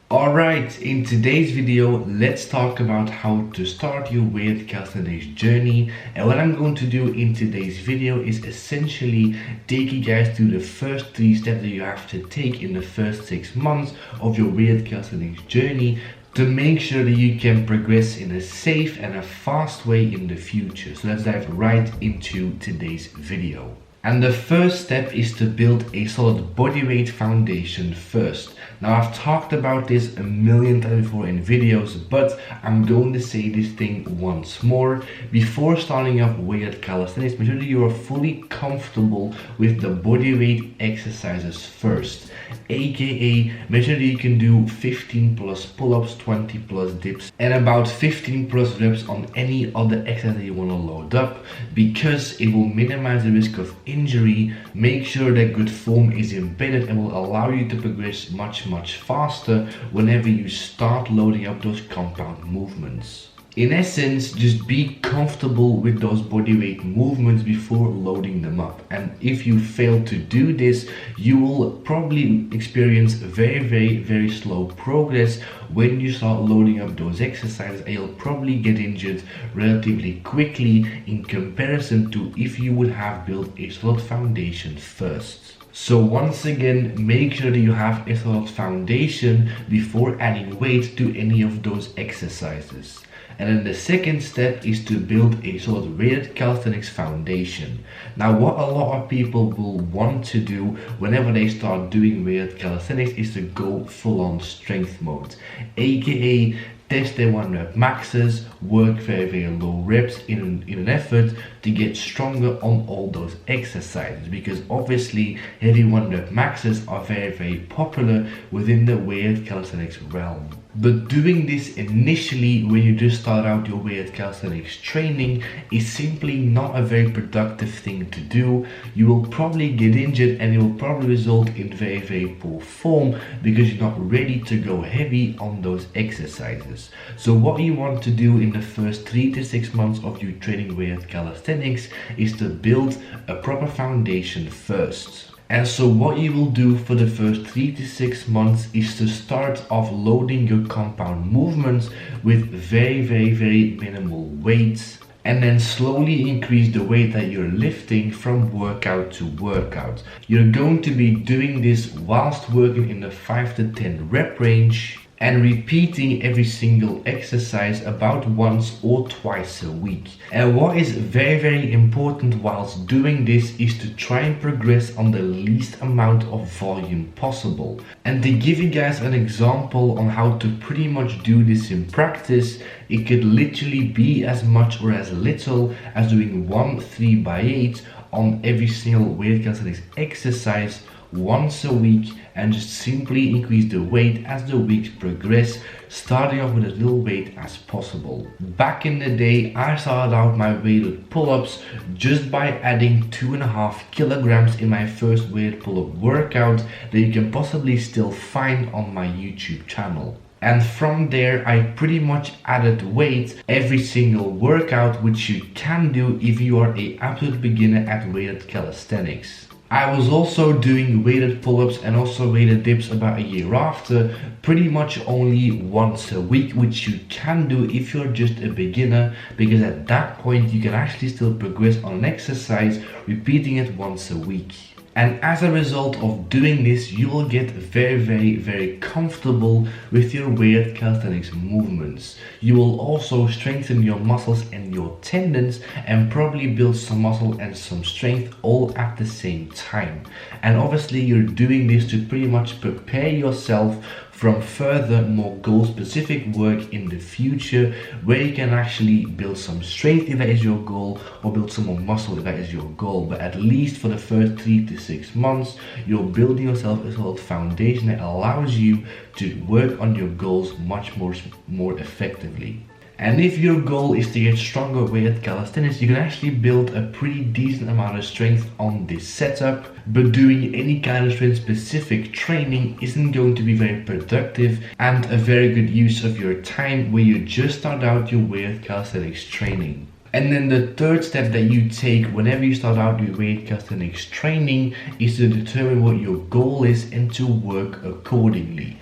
Alright, in today's video, let's talk about how to start your weight calisthenics journey. And what I'm going to do in today's video is essentially take you guys through the first 3 steps that you have to take in the first 6 months of your weight calisthenics journey to make sure that you can progress in a safe and a fast way in the future. So let's dive right into today's video. And the first step is to build a solid bodyweight foundation first. Now, I've talked about this a million times before in videos, but I'm going to say this thing once more. Before starting off weighted calisthenics, make sure that you are fully comfortable with the bodyweight exercises first. AKA, make sure that you can do 15 plus pull-ups, 20 plus dips, and about 15 plus reps on any other exercise that you want to load up, because it will minimize the risk of injury, make sure that good form is embedded, and will allow you to progress much faster whenever you start loading up those compound movements. In essence, just be comfortable with those bodyweight movements before loading them up. And if you fail to do this, you will probably experience very slow progress when you start loading up those exercises, and you'll probably get injured relatively quickly in comparison to if you would have built a solid foundation first. So once again, make sure that you have a solid foundation before adding weight to any of those exercises. And then the second step is to build a solid weighted calisthenics foundation. Now, what a lot of people will want to do whenever they start doing weighted calisthenics is to go full on strength mode, aka test their 1 rep maxes, work very low reps in an effort to get stronger on all those exercises, because obviously heavy 1 rep maxes are very popular within the weighted calisthenics realm. But doing this initially when you just start out your weighted calisthenics training is simply not a very productive thing to do. You will probably get injured, and it will probably result in very poor form because you're not ready to go heavy on those exercises. So what you want to do in the first 3 to 6 months of you training weighted calisthenics is to build a proper foundation first. And so what you will do for the first 3 to 6 months is to start off loading your compound movements with very minimal weights, and then slowly increase the weight that you're lifting from workout to workout. You're going to be doing this whilst working in the 5 to 10 rep range and repeating every single exercise about once or twice a week. And what is very important whilst doing this is to try and progress on the least amount of volume possible. And to give you guys an example on how to pretty much do this in practice, it could literally be as much or as little as doing 1 3x8 on every single weight calisthenics exercise once a week, and just simply increase the weight as the weeks progress, starting off with as little weight as possible. Back in the day, I started out my weighted pull-ups just by adding 2.5 kilograms in my first weighted pull-up workout that you can possibly still find on my YouTube channel. And from there, I pretty much added weight every single workout, which you can do if you are an absolute beginner at weighted calisthenics. I was also doing weighted pull-ups and also weighted dips about a year after, pretty much only once a week, which you can do if you're just a beginner, because at that point you can actually still progress on an exercise, repeating it once a week. And as a result of doing this, you will get very comfortable with your weighted calisthenics movements. You will also strengthen your muscles and your tendons, and probably build some muscle and some strength all at the same time. And obviously you're doing this to pretty much prepare yourself from further more goal specific work in the future, where you can actually build some strength if that is your goal, or build some more muscle if that is your goal. But at least for the first 3 to 6 months, you're building yourself a solid foundation that allows you to work on your goals much more effectively. And if your goal is to get stronger weighted calisthenics, you can actually build a pretty decent amount of strength on this setup, but doing any kind of strength specific training isn't going to be very productive and a very good use of your time when you just start out your weighted calisthenics training. And then the third step that you take whenever you start out your weight calisthenics training is to determine what your goal is and to work accordingly.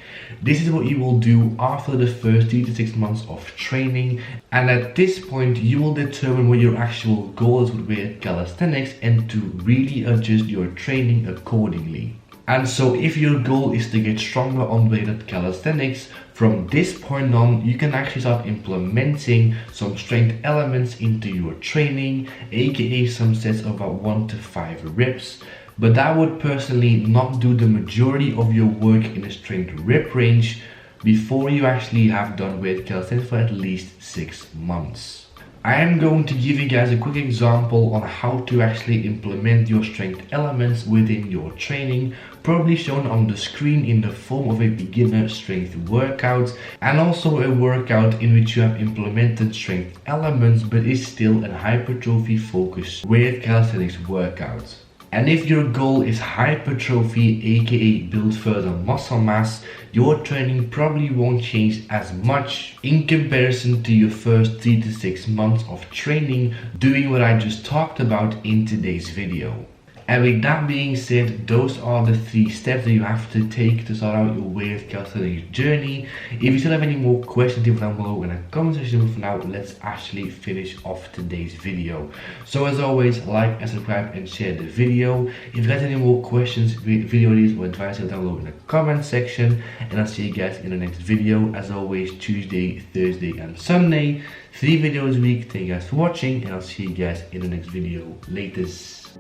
This is what you will do after the first 3 to 6 months of training, and at this point you will determine what your actual goal is with calisthenics and to really adjust your training accordingly. And so if your goal is to get stronger on weighted calisthenics, from this point on you can actually start implementing some strength elements into your training, aka some sets of about 1 to 5 reps. But that would personally not do the majority of your work in a strength rep range before you actually have done weighted calisthenics for at least 6 months. I am going to give you guys a quick example on how to actually implement your strength elements within your training, probably shown on the screen in the form of a beginner strength workout, and also a workout in which you have implemented strength elements but is still a hypertrophy focused weighted calisthenics workout. And if your goal is hypertrophy, aka build further muscle mass, your training probably won't change as much in comparison to your first 3 to 6 months of training doing what I just talked about in today's video. And with that being said, those are the 3 steps that you have to take to start out your weighted calisthenics journey. If you still have any more questions, leave them below in the comment section. But for now, let's actually finish off today's video. So as always, like and subscribe and share the video. If you got any more questions, video ideas or advice, leave them below in the comment section. And I'll see you guys in the next video. As always, Tuesday, Thursday and Sunday. 3 videos a week. Thank you guys for watching, and I'll see you guys in the next video. Latest.